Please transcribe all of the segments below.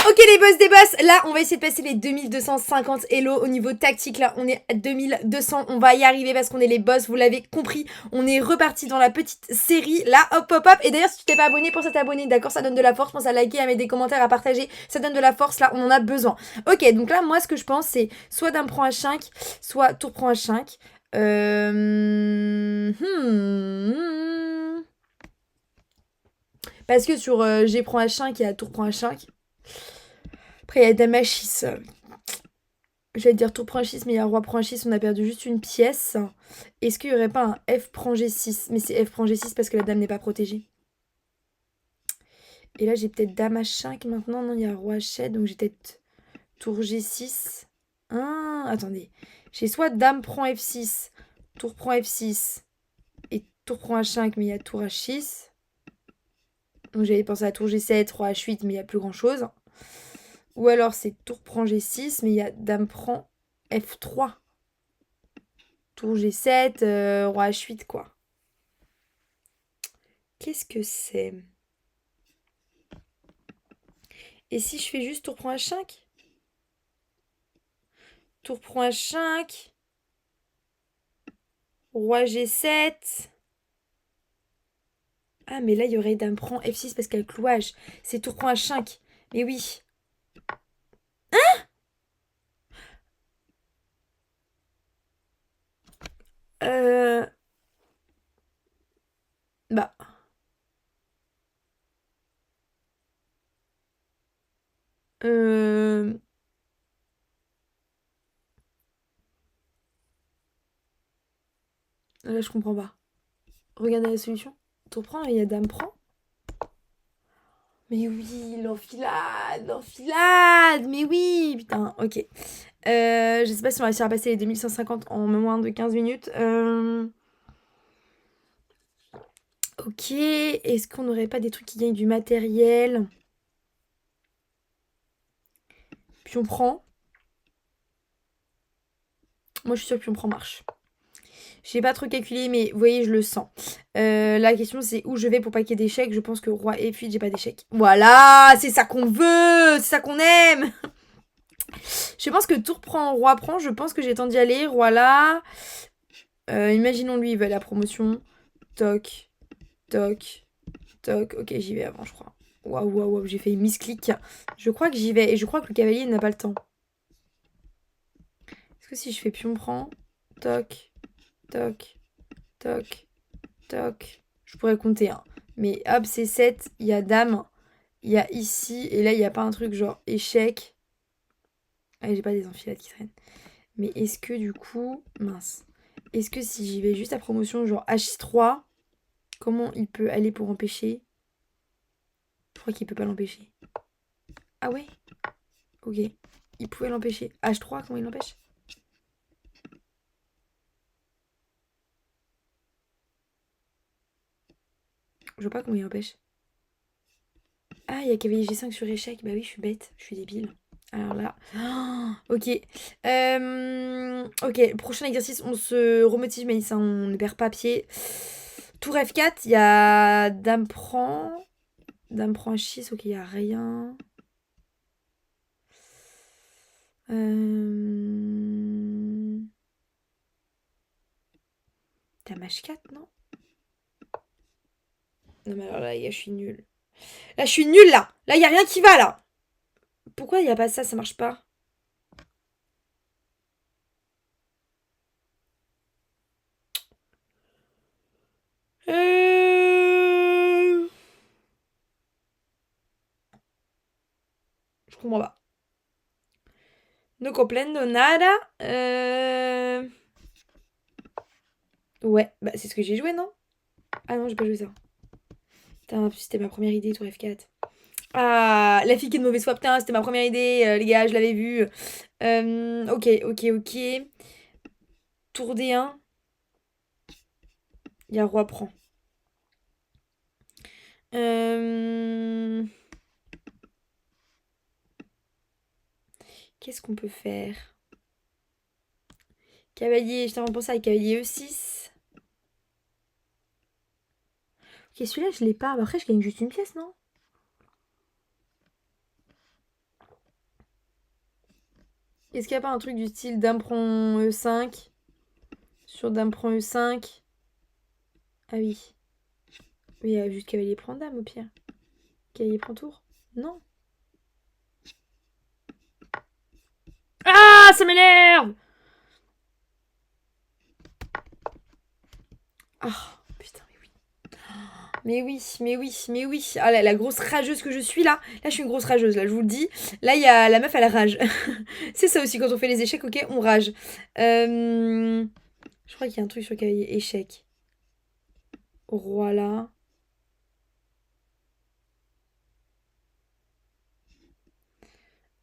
Ok les boss des boss, là on va essayer de passer les 2250 hello au niveau tactique, là on est à 2200, on va y arriver parce qu'on est les boss, vous l'avez compris, on est reparti dans la petite série, là hop hop hop, et d'ailleurs si tu t'es pas abonné, pense à t'abonner, d'accord, ça donne de la force, pense à liker, à mettre des commentaires, à partager, ça donne de la force, là on en a besoin. Ok, donc là moi ce que je pense c'est soit dame prend H5, soit tour prend H5, Parce que sur G prend H5 et à tour prend H5. Après, il y a dame H6. J'allais dire tour prend H6, mais il y a roi prend H6, on a perdu juste une pièce. Est-ce qu'il n'y aurait pas un F prend G6? Mais c'est F prend G6 parce que la dame n'est pas protégée. Et là, j'ai peut-être dame H5 maintenant. Non, il y a roi H7, donc j'ai peut-être tour G6. Ah, attendez. J'ai soit dame prend F6, tour prend F6 et tour prend H5, mais il y a tour H6. Donc j'avais pensé à tour G7, roi H8, mais il n'y a plus grand-chose. Ou alors c'est tour prend G6, mais il y a dame prend F3. Tour G7, roi H8, quoi. Qu'est-ce que c'est? Et si je fais juste tour prend H5? Tour prend H5, roi G7. Ah, mais là, il y aurait dame prend F6 parce qu'elle a le clouage. C'est tour prend H5. Mais oui. Euh... Bah. Euh... Là, je comprends pas. Regardez la solution. Tour prend et il y a dame prend. Mais oui, l'enfilade, l'enfilade. Mais oui, putain, ok. Je sais pas si on va réussir à passer les 2150 en moins de 15 minutes. Ok, est-ce qu'on n'aurait pas des trucs qui gagnent du matériel? Puis on prend. Moi, je suis sûre que puis on prend marche. J'ai pas trop calculé, mais vous voyez, je le sens. La question, c'est où je vais pour pas qu'il y ait d'échecs. Je pense que roi F8, j'ai pas d'échecs. Voilà, c'est ça qu'on veut, c'est ça qu'on aime. Je pense que tour prend, roi prend. Je pense que j'ai le temps d'y aller. Roi là. Imaginons lui, il veut la promotion. Toc, toc, toc. Ok, j'y vais avant, je crois. Waouh, waouh, waouh, j'ai fait une misclick. Je crois que j'y vais et je crois que le cavalier n'a pas le temps. Est-ce que si je fais pion prend, toc, toc, toc, toc, je pourrais compter, hein. Mais hop, c'est 7, il y a dame, il y a ici, et là, il n'y a pas un truc genre échec. Ah, j'ai pas des enfilades qui traînent. Mais est-ce que du coup, mince, est-ce que si j'y vais juste à promotion, genre H3, comment il peut aller pour empêcher? Je crois qu'il peut pas l'empêcher. Ah ouais? Ok. Il pouvait l'empêcher. H3, comment il l'empêche? Je vois pas comment il l'empêche. Ah, il y a cavalier G5 sur échec. Bah oui, je suis bête, je suis débile. Alors là, ok. Ok, prochain exercice, on se remotive, mais ça, on ne perd pas pied. Tour F4, il y a dame prend. Dame prend H6, ok, il n'y a rien. Dame H4, non? Non, mais alors là, les gars, je suis nulle. Là, je suis nulle, là. Là, il n'y a rien qui va, là. Pourquoi il n'y a pas ça, ça marche pas? Euh... Je comprends pas. No comprendo nada. Ouais, bah c'est ce que j'ai joué, non? Ah non, j'ai pas joué ça. Putain, c'était ma première idée, tour F4. Ah, la fille qui est de mauvaise foi, putain, c'était ma première idée, les gars, je l'avais vue. Ok, ok, ok. Tour D1. Il y a roi prend. Euh, Qu'est-ce qu'on peut faire? Cavalier, j'étais en train de penser à cavalier E6. Ok, celui-là, je l'ai pas. Bah, après, je gagne juste une pièce, non? Est-ce qu'il n'y a pas un truc du style dame prend E5 sur dame prend E5? Ah oui. Oui, il y a juste cavalier prend dame au pire. Cavalier prend tour? Non. Ah, ça m'énerve! Ah, putain, mais oui. Mais oui, mais oui, mais oui. Ah là, la grosse rageuse que je suis là. Là, je suis une grosse rageuse, là, je vous le dis. Là, il y a la meuf, elle rage. C'est ça aussi, quand on fait les échecs, ok, on rage. Je crois qu'il y a un truc sur cavalier échec. Roi là.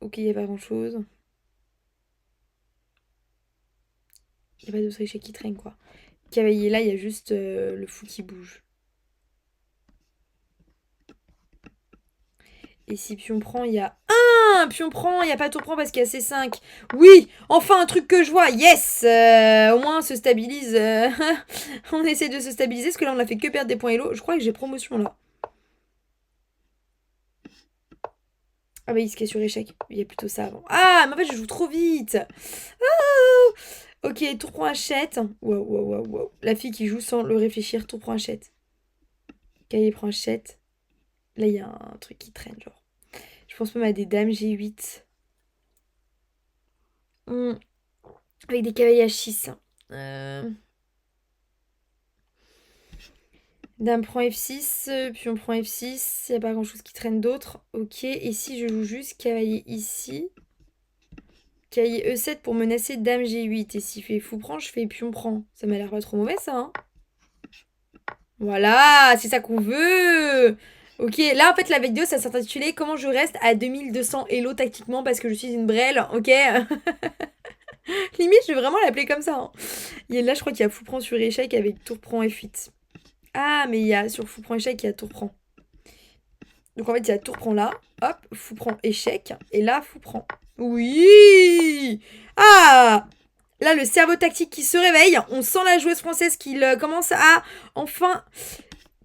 Ok, il n'y a pas grand chose. Il n'y a pas d'autre échec qui traîne, quoi. Cavalier là, il y a juste le fou qui bouge. Et si pion prend, il y a un pion prend, il n'y a pas tour prend parce qu'il y a C5. Oui, enfin un truc que je vois, yes. Au moins on se stabilise. On essaie de se stabiliser parce que là on a fait que perdre des points hello. Je crois que j'ai promotion là. Ah bah il se casse sur échec. Il y a plutôt ça avant. Ah mais en fait je joue trop vite. Ah ok, tour prend achète. Wow, wow, wow, wow. La fille qui joue sans le réfléchir, tour prend achète. Cavalier prend achète. Là il y a un truc qui traîne genre. Je pense même à des dames G8. Hmm, avec des cavaliers H6. Dame prend F6, pion prend F6, il n'y a pas grand chose qui traîne d'autre. Ok, et si je joue juste cavalier ici, cavalier E7 pour menacer dame G8, et s'il fait fou prend, je fais pion prend. Ça m'a l'air pas trop mauvais ça, hein. Voilà, c'est ça qu'on veut. Ok, là en fait la vidéo ça s'intitulait Comment je reste à 2200 Elo tactiquement parce que je suis une brêle, ok. Limite je vais vraiment l'appeler comme ça, hein. Et là je crois qu'il y a fou prend sur échec avec tour prend F8. Ah mais il y a sur fou prend échec il y a tour prend. Donc en fait, il y a tour prend là, hop, fou prend échec, et là, fou prend. Oui. Ah. Là, le cerveau tactique qui se réveille. On sent la joueuse française qui commence à enfin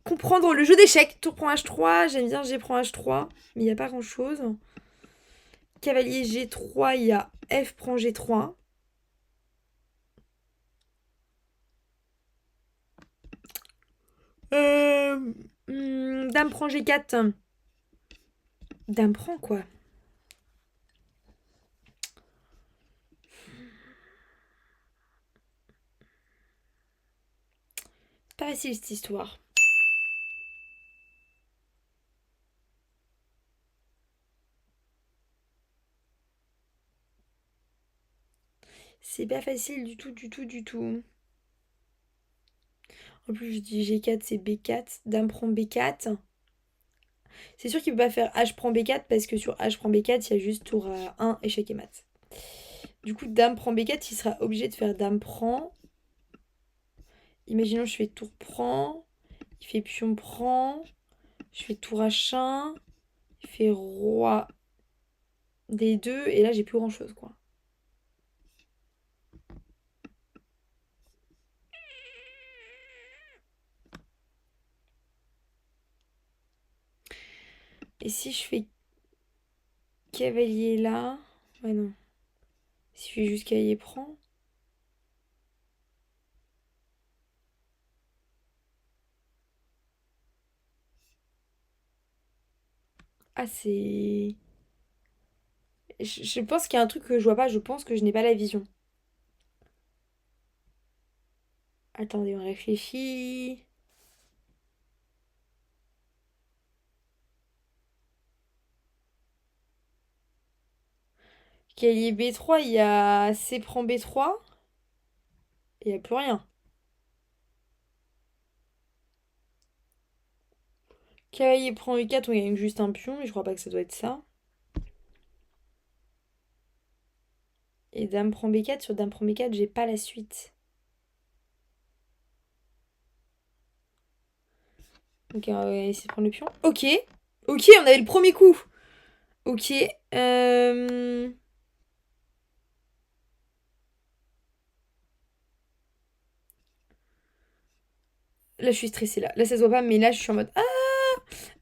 comprendre le jeu d'échecs. Tour prend H3, j'aime bien G prend H3, mais il n'y a pas grand-chose. Cavalier G3, il y a F prend G3. Dame prend G4. Dame prend quoi? C'est pas facile cette histoire. C'est pas facile du tout, du tout, du tout. En plus, je dis G4, c'est B4. Dame prend B4. C'est sûr qu'il ne peut pas faire H prend B4 parce que sur H prend B4, il y a juste tour à 1, échec et mat. Du coup, Dame prend B4, il sera obligé de faire Dame prend. Imaginons, je fais tour prend. Il fait pion prend. Je fais tour H1. Il fait roi D2. Et là, j'ai plus grand chose, quoi. Et si je fais cavalier là. Ouais, non. Si je fais juste cavalier prend. Ah, c'est. Je pense qu'il y a un truc que je vois pas. Je pense que je n'ai pas la vision. Attendez, on réfléchit. Cavalier B3, il y a C prend B3. Il n'y a plus rien. Cavalier prend E4, on gagne juste un pion, mais je crois pas que ça doit être ça. Et dame prend B4, sur dame prend B4, j'ai pas la suite. Ok, on va essayer de prendre le pion. Ok, ok, on avait le premier coup. Ok. Là, je suis stressée, là. Là, ça se voit pas, mais là, je suis en mode... Ah.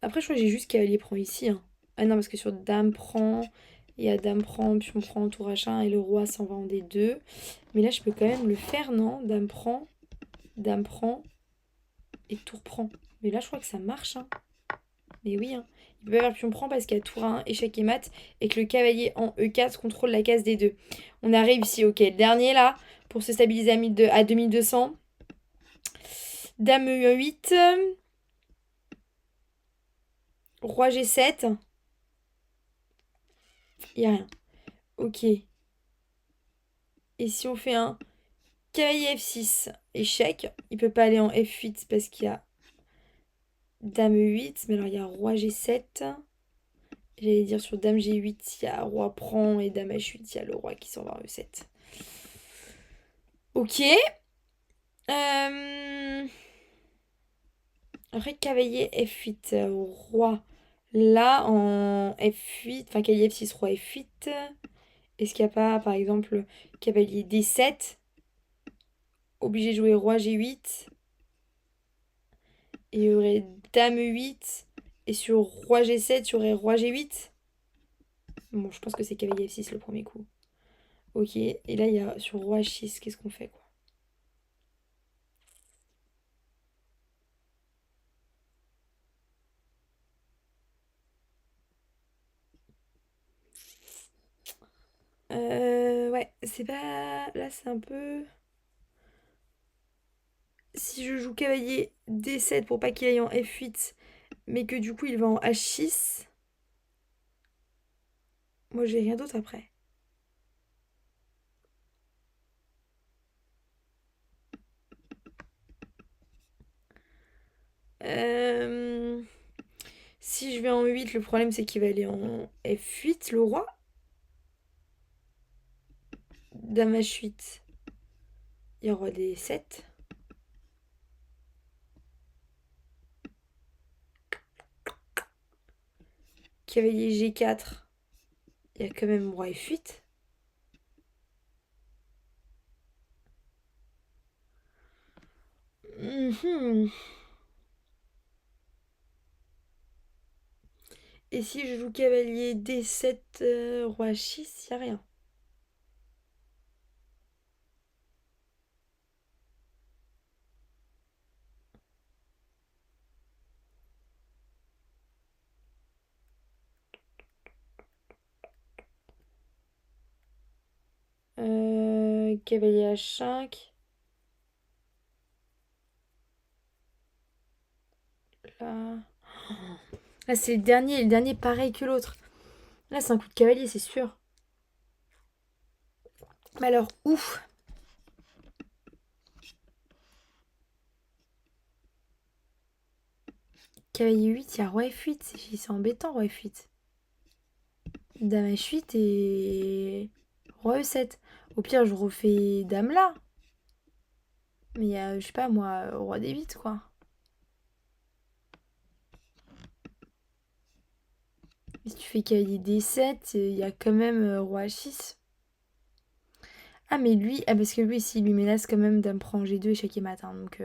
Après, je crois que j'ai juste cavalier prend ici, hein. Ah non, parce que sur dame prend... Il y a dame prend, pion prend, tour H1 et le roi s'en va en D2. Mais là, je peux quand même le faire, non? Dame prend et tour prend. Mais là, je crois que ça marche, hein. Mais oui, hein. Il peut pas faire pion prend parce qu'il y a tour A1, échec et mat, et que le cavalier en E4 contrôle la case D2. On a réussi, ok. Le dernier, là, pour se stabiliser à 2200. Dame E8. Roi G7. Il n'y a rien. Ok. Et si on fait un cavalier F6, échec, il peut pas aller en F8 parce qu'il y a dame E8. Mais alors, il y a roi G7. J'allais dire sur dame G8, il y a roi prend et dame H8, il y a le roi qui s'en va en E7. Ok. Après, cavalier F8, roi. Là, en F8, enfin cavalier F6, roi F8. Est-ce qu'il n'y a pas, par exemple, cavalier D7? Obligé de jouer roi G8. Et il y aurait dame E8. Et sur roi G7, il y aurait roi G8. Bon, je pense que c'est cavalier F6 le premier coup. Ok. Et là, il y a sur roi H6, qu'est-ce qu'on fait, quoi? Ouais, c'est pas... Là, c'est un peu... Si je joue cavalier D7 pour pas qu'il aille en F8, mais que du coup, il va en H6, moi, j'ai rien d'autre après. Si je vais en 8, le problème, c'est qu'il va aller en F8, le roi. Dame H8. Il y a roi D7. Cavalier G4. Il y a quand même roi F8. Et si je joue cavalier D7, roi H6, il n'y a rien. Cavalier H5. Là. Là, c'est le dernier. Le dernier pareil que l'autre. Là, c'est un coup de cavalier, c'est sûr. Mais alors, ouf. Cavalier 8, il y a roi F8. C'est embêtant, roi F8. Dame H8 et roi E7. Au pire, je refais dame là. Mais il y a, je sais pas moi, roi D8, quoi. Et si tu fais cavalier D7, il y a quand même roi H6. Ah, mais lui, ah, parce que lui, s'il lui menace quand même dame prend G2 échec et mat. Hein, donc.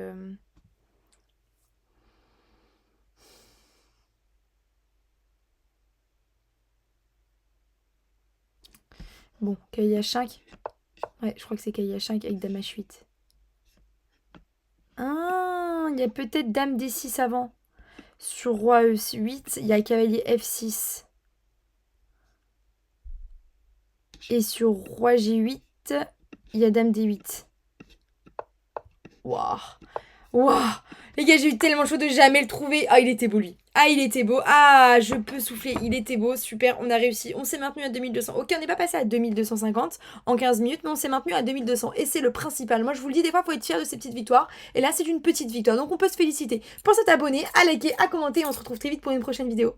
Bon, cavalier H5. Ouais, je crois que c'est cavalier H5 avec dame H8. Ah, il y a peut-être dame D6 avant. Sur roi E8, il y a cavalier F6. Et sur roi G8, il y a dame D8. Waouh. Waouh. Les gars, j'ai eu tellement chaud de jamais le trouver. Ah, il était beau, lui. Ah, il était beau. Ah, je peux souffler. Il était beau. Super, on a réussi. On s'est maintenu à 2200. Ok, on n'est pas passé à 2250 en 15 minutes, mais on s'est maintenu à 2200. Et c'est le principal. Moi, je vous le dis, des fois, il faut être fier de ces petites victoires. Et là, c'est une petite victoire. Donc, on peut se féliciter. Pensez à t'abonner, à liker, à commenter. Et on se retrouve très vite pour une prochaine vidéo.